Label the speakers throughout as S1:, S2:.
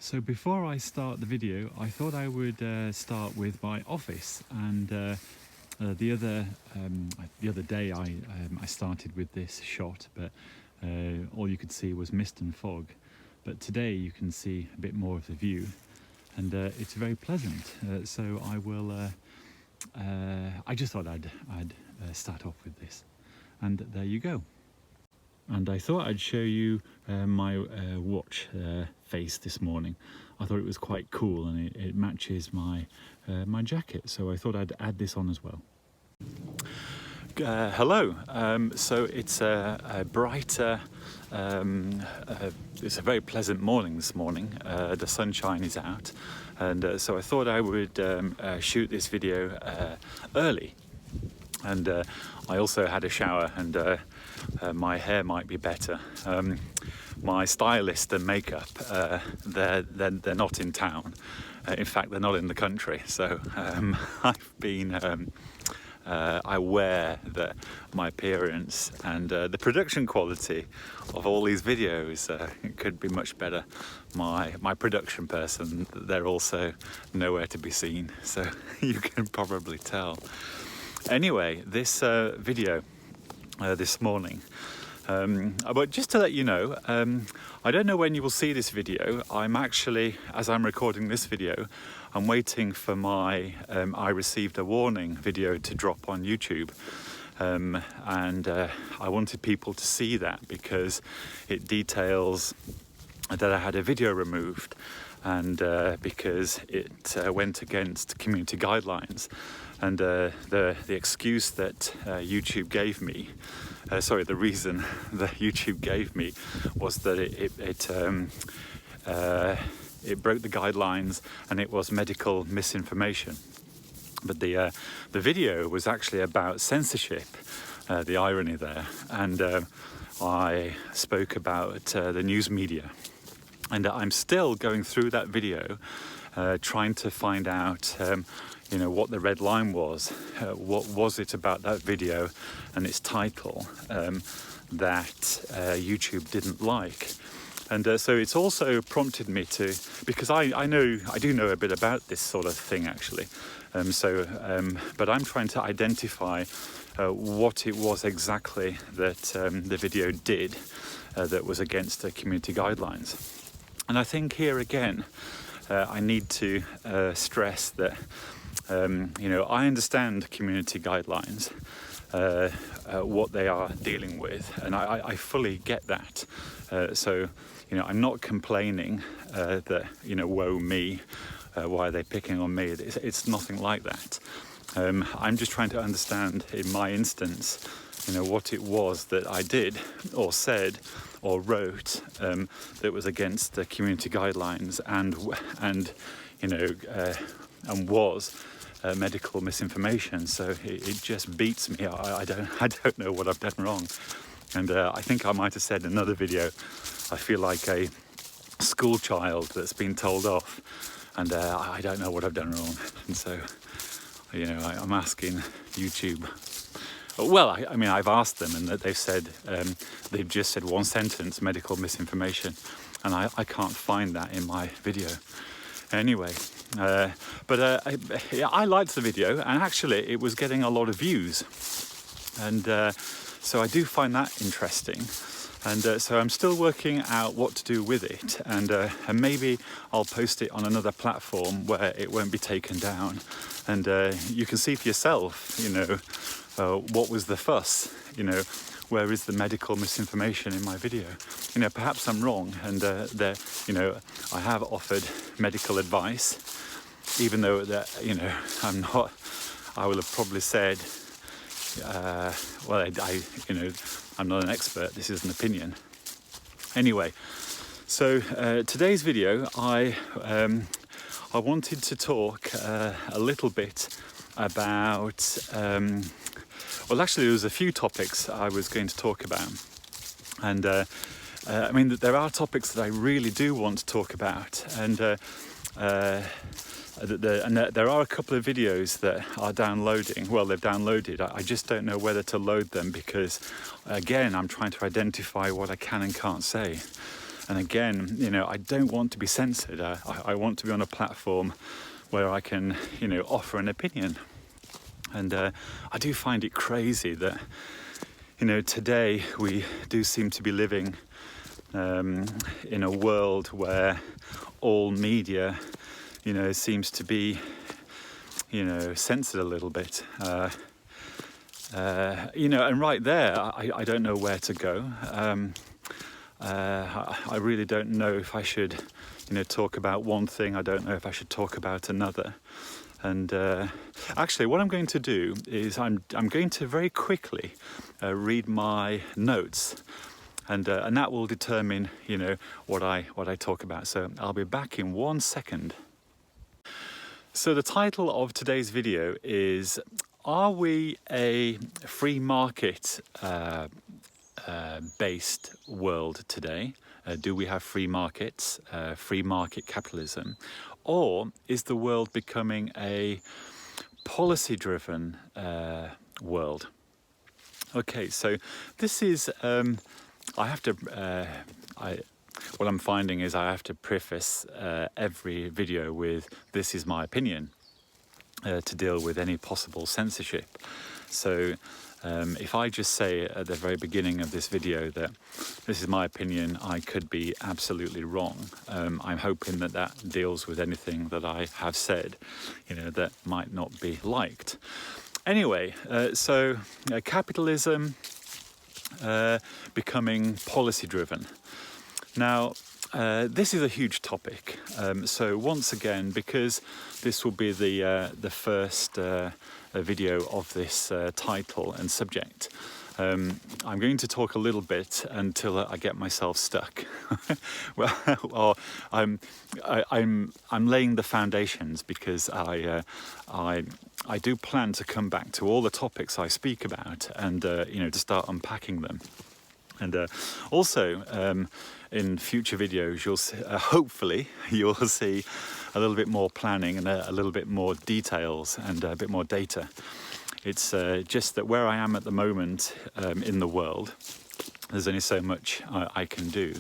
S1: So before I start the video, I thought I would start with my office. And the other day I started with this shot, but all you could see was mist and fog. But today you can see a bit more of the view, and it's very pleasant. So I will. I just thought I'd start off with this, and there you go. And I thought I'd show you my watch face this morning. I thought it was quite cool, and it matches my my jacket, so I thought I'd add this on as well. Hello. So it's a brighter, it's a very pleasant morning this morning. The sunshine is out, and so I thought I would shoot this video early. And I also had a shower, and my hair might be better. My stylist and makeup, they're not in town. In fact, they're not in the country. So I've been aware that my appearance and the production quality of all these videos could be much better. My production person, they're also nowhere to be seen. So you can probably tell. Anyway, this video this morning, but just to let you know, I don't know when you will see this video. I'm actually, as I'm recording this video, I'm waiting for my I received a warning video to drop on YouTube, and I wanted people to see that because it details that I had a video removed, and because it went against community guidelines. And the excuse that YouTube gave me, the reason that YouTube gave me was that it broke the guidelines and it was medical misinformation. But the video was actually about censorship, the irony there, and I spoke about the news media. And I'm still going through that video, trying to find out what the red line was. What was it about that video and its title that YouTube didn't like? And so it's also prompted me to, because I do know a bit about this sort of thing actually. But I'm trying to identify what it was exactly that the video did that was against the community guidelines. And I think here again, I need to stress that I understand community guidelines, what they are dealing with, and I fully get that. So I'm not complaining that woe me, why are they picking on me? It's nothing like that. I'm just trying to understand in my instance, what it was that I did or said or wrote that was against the community guidelines and was medical misinformation. So it just beats me. I don't know what I've done wrong, and I think I might have said in another video, I feel like a school child that's been told off, and I don't know what I've done wrong. And so I'm asking YouTube. Well, I've asked them, and they've said they've just said one sentence, medical misinformation, and I can't find that in my video. Anyway, I liked the video, and actually it was getting a lot of views, and so I do find that interesting. And so I'm still working out what to do with it, and maybe I'll post it on another platform where it won't be taken down, and you can see for yourself, what was the fuss, where is the medical misinformation in my video? Perhaps I'm wrong, and I have offered medical advice, even though that I'm not. I will have probably said, I'm not an expert. This is an opinion. Anyway, so today's video, I wanted to talk a little bit about. Well, actually, there was a few topics I was going to talk about, and there are topics that I really do want to talk about, and there are a couple of videos that are downloading. Well, they've downloaded. I just don't know whether to load them because, again, I'm trying to identify what I can and can't say. And again, you know, I don't want to be censored. I want to be on a platform where I can, you know, offer an opinion. And I do find it crazy that, you know, today we do seem to be living in a world where all media, you know, seems to be, you know, censored a little bit. You know, and right there, I don't know where to go. I really don't know if I should, you know, talk about one thing. I don't know if I should talk about another. And actually, what I'm going to do is I'm going to very quickly read my notes, and that will determine, you know, what I talk about. So I'll be back in 1 second. So the title of today's video is: Are we a free market based world today? Do we have free markets, free market capitalism? Or is the world becoming a policy-driven world? Okay, so this is, what I'm finding is I have to preface every video with "this is my opinion" to deal with any possible censorship. So if I just say at the very beginning of this video that this is my opinion, I could be absolutely wrong. I'm hoping that that deals with anything that I have said, you know, that might not be liked. Anyway, so capitalism becoming policy-driven. Now, this is a huge topic. So once again, because this will be the first video of this title and subject, I'm going to talk a little bit until I get myself stuck. Well, or I'm laying the foundations, because I do plan to come back to all the topics I speak about, and you know, to start unpacking them. And also, in future videos, you'll see, hopefully you'll see a little bit more planning and a little bit more details and a bit more data. It's just that where I am at the moment in the world, there's only so much I can do.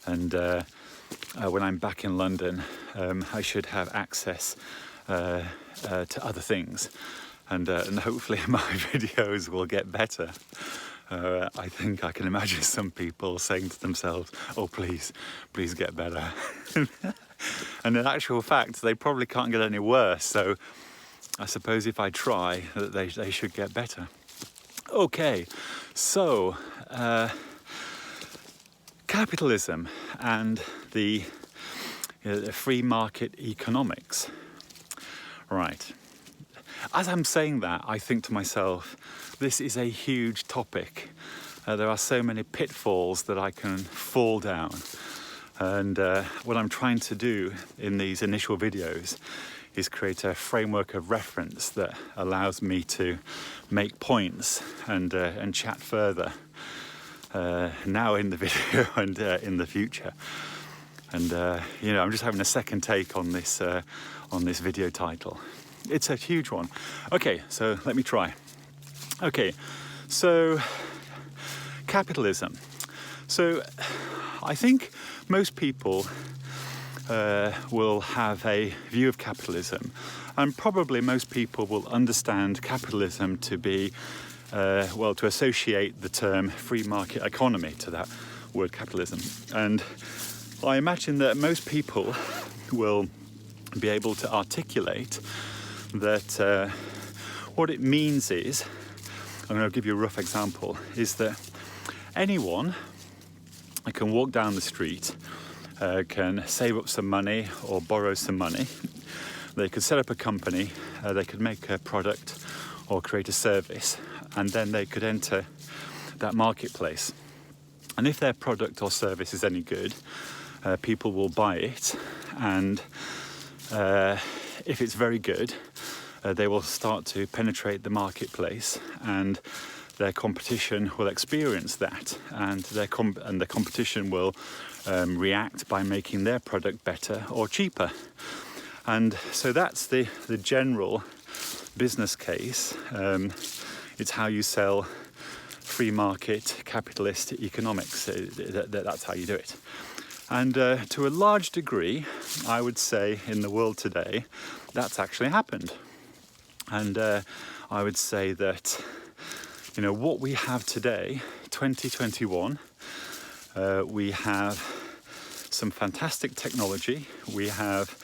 S1: And when I'm back in London, I should have access to other things. And hopefully my videos will get better. I think I can imagine some people saying to themselves, "Oh, please get better." And in actual fact, they probably can't get any worse. So I suppose if I try, that they should get better. Okay, so capitalism and the free market economics. Right. As I'm saying that, I think to myself, this is a huge topic. There are so many pitfalls that I can fall down. And what I'm trying to do in these initial videos is create a framework of reference that allows me to make points and chat further now in the video and in the future. And you know, I'm just having a second take on this video title. It's a huge one. Okay, so let me try. Okay, so capitalism. So I think most people will have a view of capitalism, and probably most people will understand capitalism to be, well, to associate the term free market economy to that word capitalism. And I imagine that most people will be able to articulate that what it means is, I'm going to give you a rough example, is that anyone can walk down the street, can save up some money or borrow some money. They could set up a company, they could make a product or create a service, and then they could enter that marketplace. And if their product or service is any good, people will buy it, and if it's very good, they will start to penetrate the marketplace, and their competition will experience that, and the competition will react by making their product better or cheaper. And so that's the general business case. It's how you sell free market capitalist economics. That's how you do it. And to a large degree, I would say in the world today, that's actually happened. And I would say that, you know, what we have today, 2021, we have some fantastic technology. We have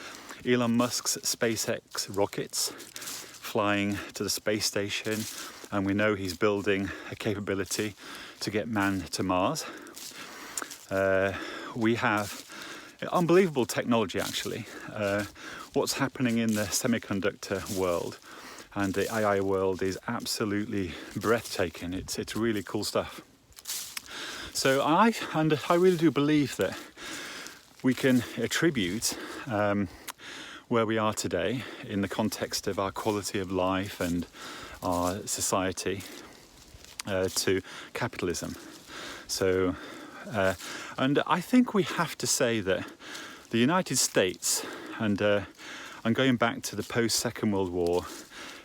S1: Elon Musk's SpaceX rockets flying to the space station, and we know he's building a capability to get man to Mars. We have unbelievable technology, actually. What's happening in the semiconductor world and the AI world is absolutely breathtaking. It's really cool stuff. So I really do believe that we can attribute where we are today in the context of our quality of life and our society to capitalism. So, and I think we have to say that the United States, and I'm going back to the post-Second World War,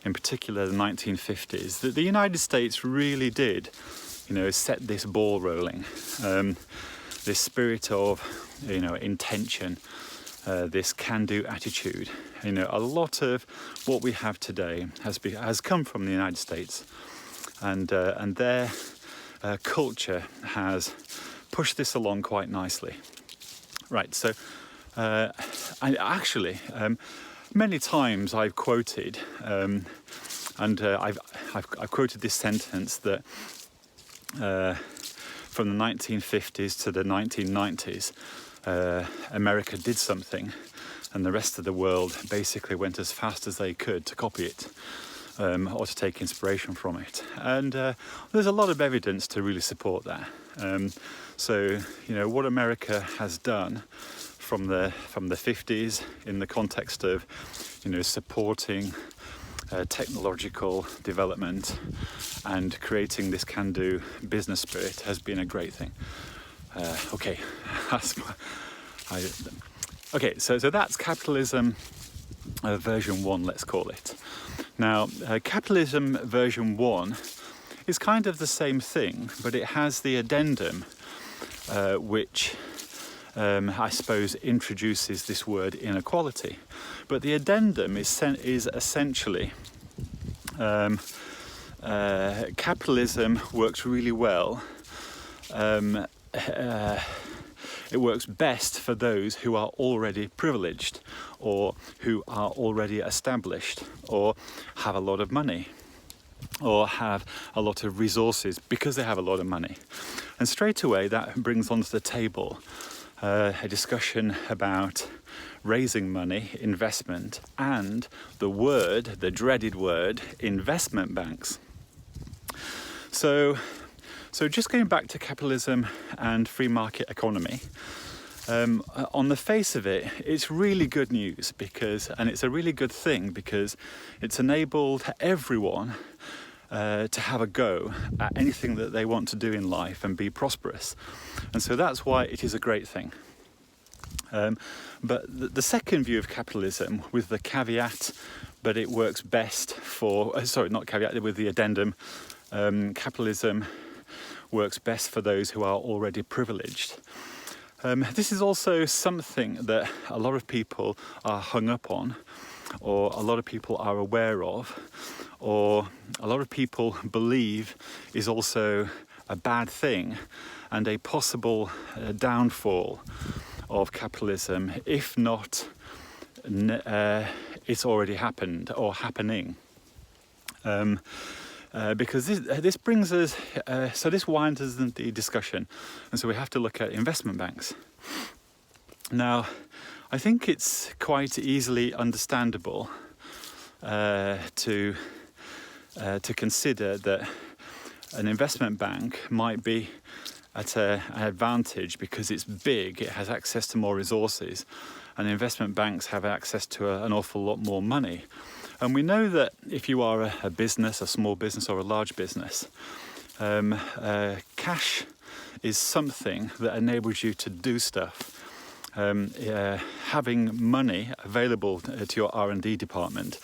S1: in particular the 1950s, that the United States really did, you know, set this ball rolling. This spirit of, you know, intention, this can-do attitude. You know, a lot of what we have today has come from the United States, and their culture has pushed this along quite nicely. Right. So, many times I've quoted, and I've quoted this sentence that from the 1950s to the 1990s, America did something, and the rest of the world basically went as fast as they could to copy it, or to take inspiration from it. And there's a lot of evidence to really support that. So, you know, what America has done from the 50s in the context of, you know, supporting technological development and creating this can-do business spirit has been a great thing. Okay, so that's capitalism version 1, let's call it. Now, capitalism version 1 is kind of the same thing, but it has the addendum, which I suppose introduces this word inequality. But the addendum is essentially capitalism works really well. It works best for those who are already privileged, or who are already established, or have a lot of money, or have a lot of resources because they have a lot of money. And straight away that brings onto the table a discussion about raising money, investment, and the dreaded word, investment banks. So just going back to capitalism and free market economy, on the face of it, it's really good news and it's a really good thing because it's enabled everyone to have a go at anything that they want to do in life and be prosperous. And so that's why it is a great thing. But the second view of capitalism, with the caveat, but it works best for, not caveat, with the addendum, capitalism works best for those who are already privileged. This is also something that a lot of people are hung up on, or a lot of people are aware of, or a lot of people believe is also a bad thing and a possible downfall of capitalism, if not it's already happened or happening. Because this brings us, this winds us into the discussion, and so we have to look at investment banks. Now, I think it's quite easily understandable to consider that an investment bank might be at an advantage because it's big, it has access to more resources, and investment banks have access to an awful lot more money. And we know that if you are a business, a small business or a large business, cash is something that enables you to do stuff. Having money available to your R&D department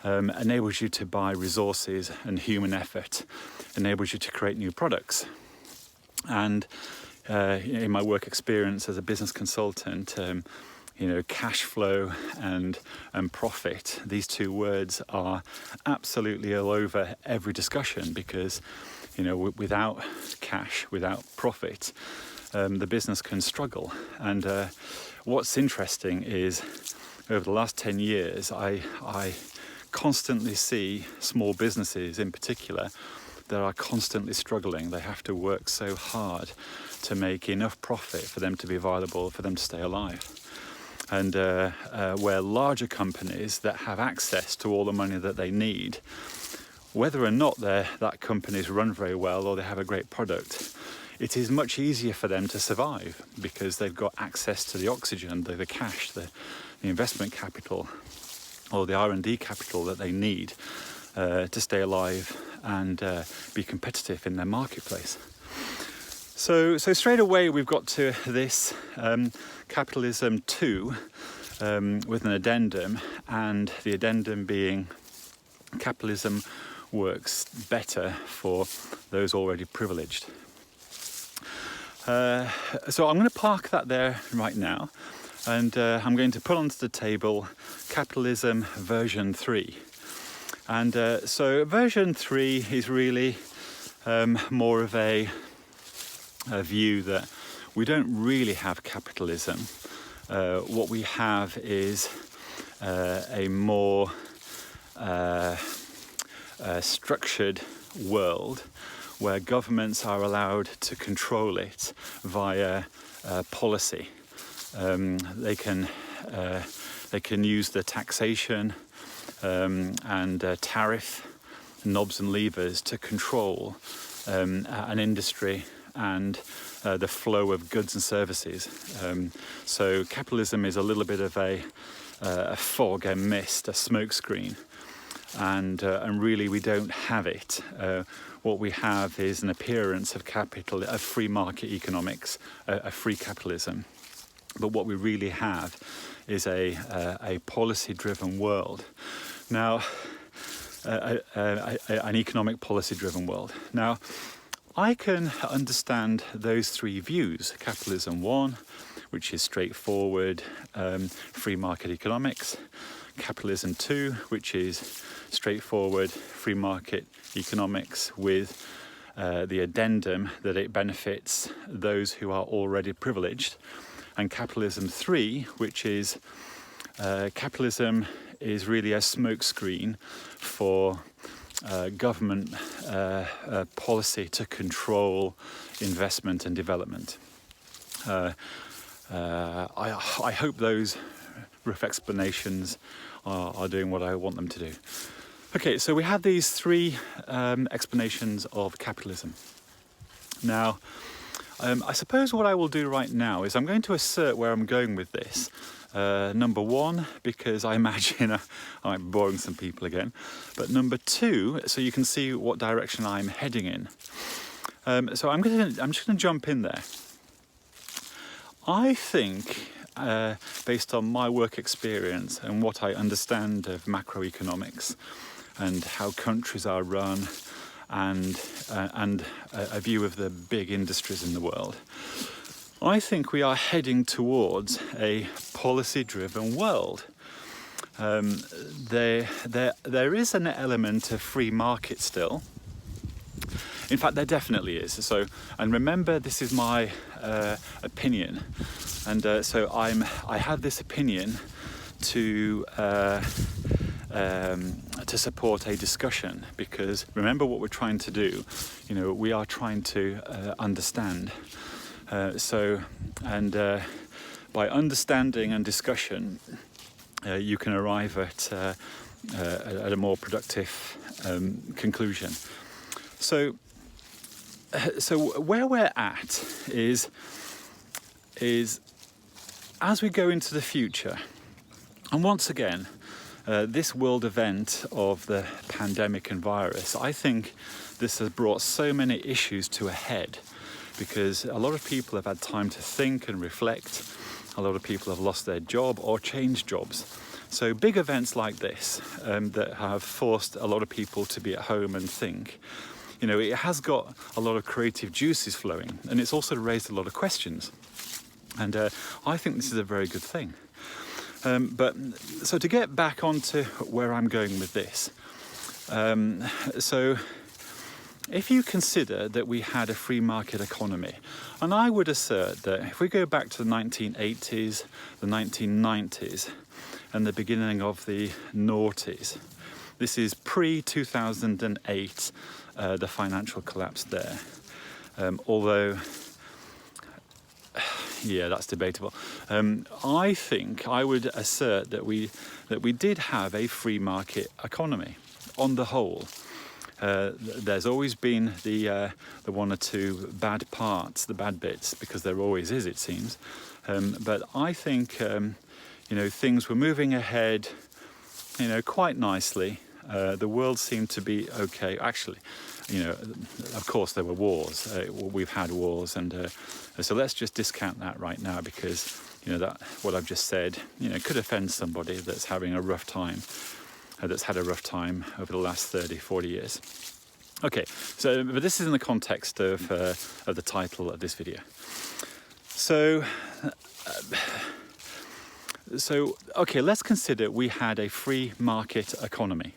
S1: enables you to buy resources and human effort, enables you to create new products. And in my work experience as a business consultant, cash flow and profit, these two words are absolutely all over every discussion, because without cash, without profit, the business can struggle. And what's interesting is, over the last 10 years, I constantly see small businesses in particular that are constantly struggling. They have to work so hard to make enough profit for them to be viable, for them to stay alive. And where larger companies that have access to all the money that they need, whether or not that company's run very well or they have a great product, it is much easier for them to survive because they've got access to the oxygen, the cash, the investment capital, or the R&D capital that they need to stay alive and be competitive in their marketplace. So straight away we've got to this Capitalism 2 with an addendum, and the addendum being capitalism works better for those already privileged. So I'm going to park that there right now, and I'm going to put onto the table Capitalism version 3. And so version 3 is really more of a view that we don't really have capitalism. What we have is a more structured world where governments are allowed to control it via policy. They can use the taxation and tariff knobs and levers to control an industry and the flow of goods and services. So capitalism is a little bit of a fog, a mist, a smokescreen, and really we don't have it. What we have is an appearance of free market economics, a free capitalism. But what we really have is a policy-driven world. Now, an economic policy-driven world. Now, I can understand those three views. Capitalism 1, which is straightforward, free market economics. Capitalism 2, which is straightforward, free market economics with the addendum that it benefits those who are already privileged. And Capitalism 3, which is capitalism is really a smokescreen for government policy to control investment and development. I hope those rough explanations are doing what I want them to do. Okay, so we have these three explanations of capitalism. Now, I suppose what I will do right now is I'm going to assert where I'm going with this. Number one, because I imagine I'm boring some people again. But number two, so you can see what direction I'm heading in. So I'm just going to jump in there. I think, based on my work experience and what I understand of macroeconomics and how countries are run, and a view of the big industries in the world, I think we are heading towards a policy-driven world. There is an element of free market still. In fact, there definitely is. So, and remember, this is my opinion, and so I have this opinion to support a discussion, because remember what we're trying to do. We are trying to understand. By understanding and discussion, you can arrive at a more productive conclusion. So where we're at is as we go into the future, and once again, this world event of the pandemic and virus, I think this has brought so many issues to a head, because a lot of people have had time to think and reflect. A lot of people have lost their job or changed jobs. So big events like this that have forced a lot of people to be at home and think, you know, it has got a lot of creative juices flowing, and it's also raised a lot of questions. And I think this is a very good thing. But so to get back onto where I'm going with this, so if you consider that we had a free market economy, and I would assert that if we go back to the 1980s, the 1990s, and the beginning of the noughties, this is pre-2008, the financial collapse there. Although, yeah, that's debatable. I think I would assert that we did have a free market economy on the whole. There's always been the one or two bad parts, the bad bits, because there always is, it seems. But I think you know, things were moving ahead, you know, quite nicely. The world seemed to be okay. Actually, you know, of course there were wars. We've had wars, and so let's just discount that right now, because you know that what I've just said, you know, could offend somebody that's having a rough time. That's had a rough time over the last 30, 40 years. Okay, so but this is in the context of the title of this video. So okay, let's consider we had a free market economy,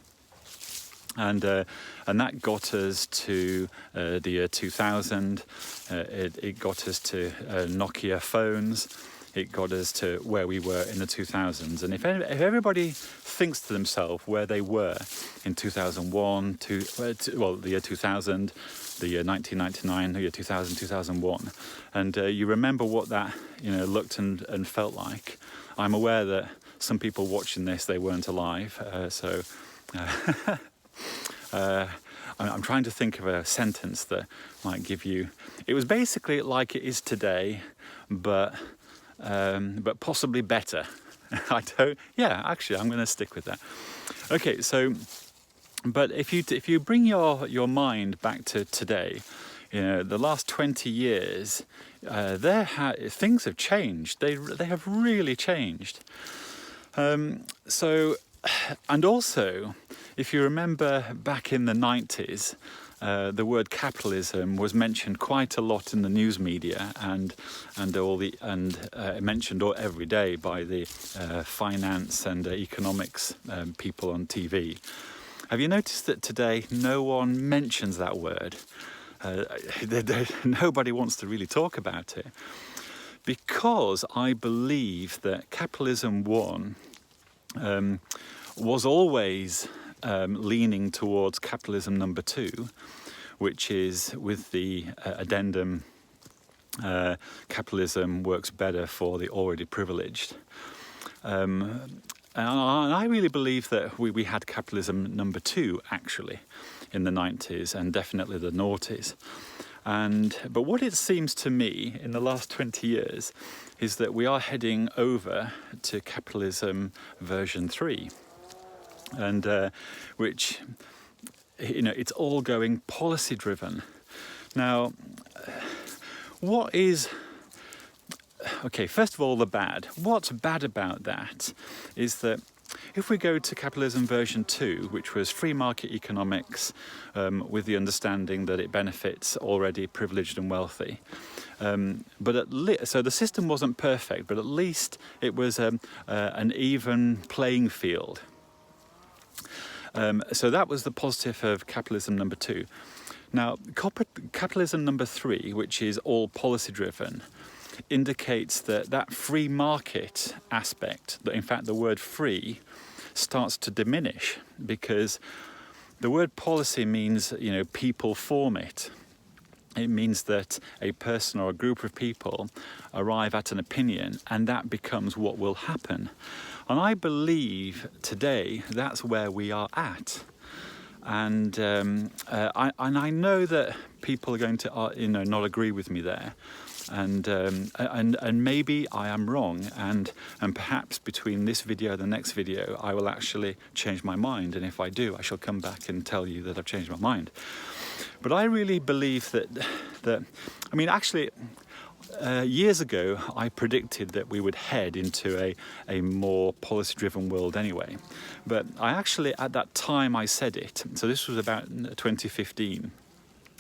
S1: and that got us to the year 2000. It got us to Nokia phones. It got us to where we were in the 2000s. And if everybody thinks to themselves where they were in 2001, the year 2000, the year 1999, the year 2000, 2001, and you remember what that, you know, looked and felt like. I'm aware that some people watching this, they weren't alive, so I'm trying to think of a sentence that might give you. It was basically like it is today, but possibly better. Actually, I'm going to stick with that. Okay, so, but if you bring your mind back to today, you know, the last 20 years, things have changed. They have really changed. So, and also, if you remember back in the 90s, the word capitalism was mentioned quite a lot in the news media, and mentioned every day by the finance and economics people on TV. Have you noticed that today no one mentions that word? Nobody wants to really talk about it, because I believe that capitalism was always leaning towards capitalism number 2, which is with the addendum, capitalism works better for the already privileged. And I really believe that we had capitalism number 2 actually in the 90s and definitely the noughties. But what it seems to me in the last 20 years is that we are heading over to capitalism version 3. And which, you know, it's all going policy driven. Now, what is, okay, first of all, the bad. What's bad about that is that if we go to capitalism version 2, which was free market economics, with the understanding that it benefits already privileged and wealthy, but so the system wasn't perfect, but at least it was an even playing field. So that was the positive of capitalism number 2. Now, capitalism number 3, which is all policy driven, indicates that free market aspect, that in fact the word free starts to diminish, because the word policy means, you know, people form it. It means that a person or a group of people arrive at an opinion, and that becomes what will happen. And I believe today that's where we are at. And I know that people are going to, you know, not agree with me there. And maybe I am wrong, and perhaps between this video and the next video I will actually change my mind, and if I do, I shall come back and tell you that I've changed my mind. But I really believe that I mean, actually, years ago I predicted that we would head into a more policy-driven world anyway. But I actually, at that time I said it, so this was about 2015,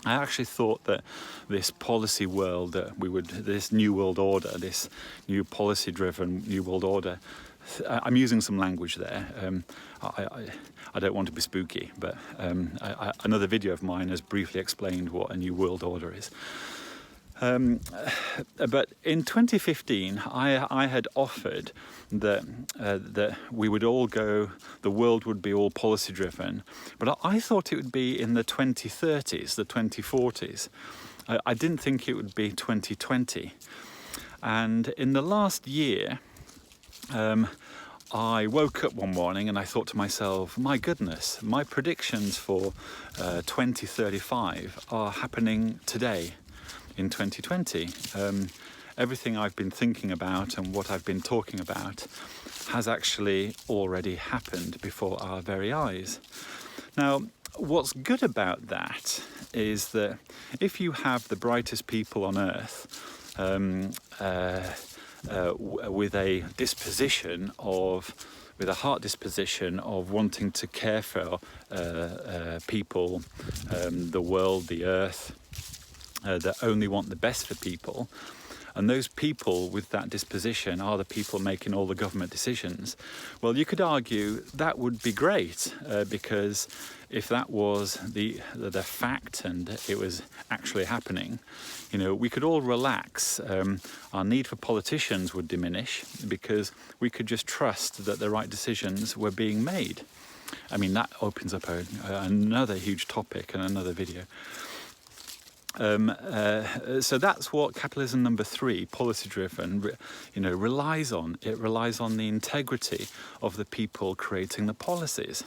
S1: I actually thought that this policy world this new world order, this new policy-driven new world order, I'm using some language there. I don't want to be spooky, but another video of mine has briefly explained what a new world order is. But in 2015, I had offered that we would all go, the world would be all policy driven, but I thought it would be in the 2030s, the 2040s. I didn't think it would be 2020. And in the last year, I woke up one morning and I thought to myself, my goodness, my predictions for 2035 are happening today. In 2020, everything I've been thinking about and what I've been talking about has actually already happened before our very eyes. Now, what's good about that is that if you have the brightest people on earth with a heart disposition of wanting to care for people, the world, the earth, that only want the best for people, and those people with that disposition are the people making all the government decisions, well, you could argue that would be great, because if that was the fact and it was actually happening, we could all relax. Our need for politicians would diminish because we could just trust that the right decisions were being made. I mean, that opens up another huge topic and another video. So that's what capitalism number 3, policy-driven, relies on. It relies on the integrity of the people creating the policies.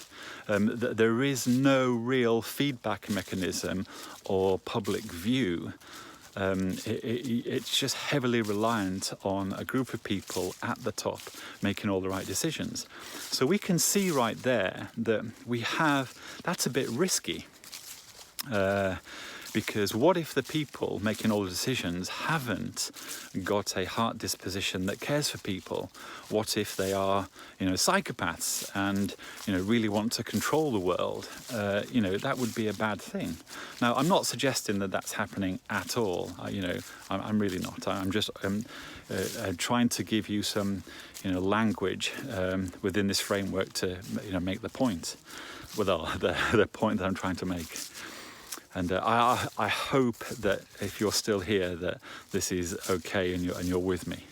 S1: There is no real feedback mechanism or public view. It's just heavily reliant on a group of people at the top making all the right decisions. So we can see right there that that's a bit risky. Because what if the people making all the decisions haven't got a heart disposition that cares for people? What if they are, psychopaths and, really want to control the world? That would be a bad thing. Now, I'm not suggesting that that's happening at all. I'm really not. I'm just trying to give you some, language within this framework to, make the point. Well, the point that I'm trying to make. And I hope that if you're still here, that this is okay and you're with me.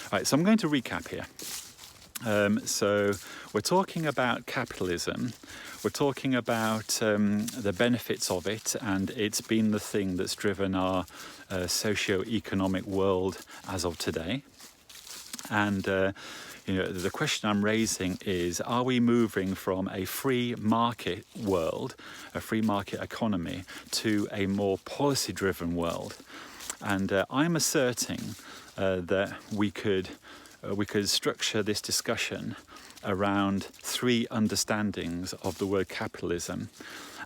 S1: All right, so I'm going to recap here. So we're talking about capitalism. We're talking about the benefits of it, and it's been the thing that's driven our socio-economic world as of today. And the question I'm raising is, are we moving from a free market world, a free market economy, to a more policy-driven world? And I'm asserting that we could structure this discussion around 3 understandings of the word capitalism.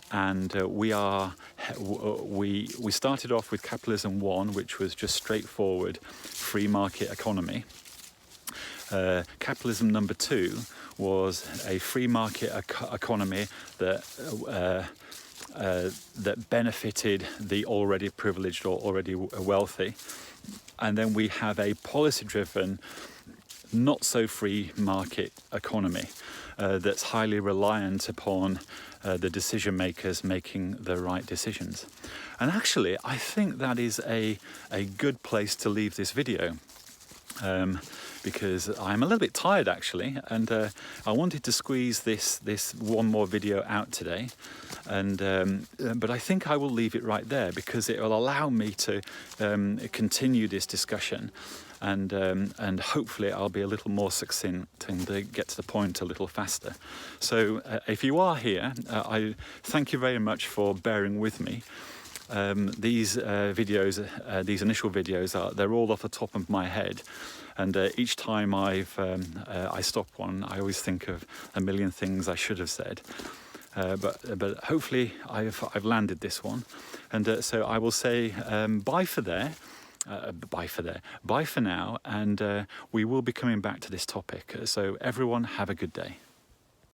S1: And we started off with capitalism 1, which was just straightforward free market economy. Capitalism number 2 was a free market economy that benefited the already privileged or already wealthy. And then we have a policy-driven, not so free market economy that's highly reliant upon the decision makers making the right decisions. And actually, I think that is a good place to leave this video. Because I'm a little bit tired actually, and I wanted to squeeze this one more video out today, and but I think I will leave it right there because it will allow me to continue this discussion, and hopefully I'll be a little more succinct and get to the point a little faster. So if you are here, I thank you very much for bearing with me. These videos, these initial videos, they're all off the top of my head. And each time I stop one, I always think of a million things I should have said. But hopefully I've landed this one. And so I will say bye for now, and we will be coming back to this topic. So everyone, have a good day.